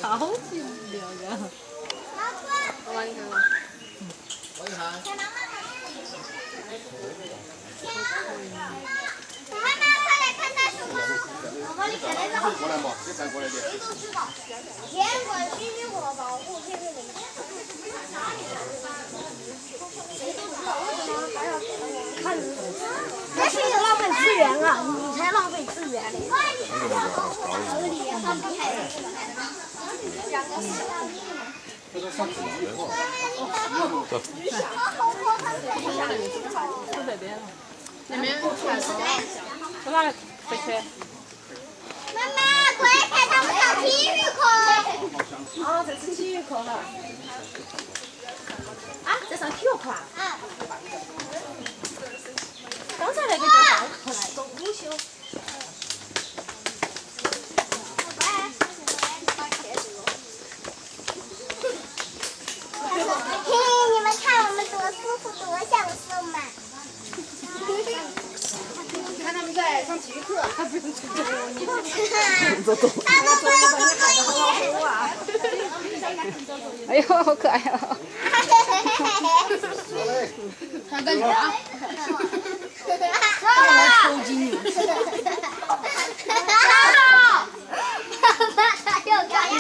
超级无聊的。我帮你看看。我一喊。妈妈，快来看大熊猫！我帮你看那个。过来嘛，你再过来点。天管虚拟我保护这个零。那是有浪费资源啊！你才浪费资源嘞。就这边了。那边看什么？我那回去。妈妈，快看他们上体育课。哦，这是体育课哈。啊，在上体育课啊？刚才那个叫啥课来着？午休。嘿，你们看我们多舒服，多享受嘛！看他们在上体育课，还不用出去。他们不要做作业。哎呦，好可爱哦！还干啥？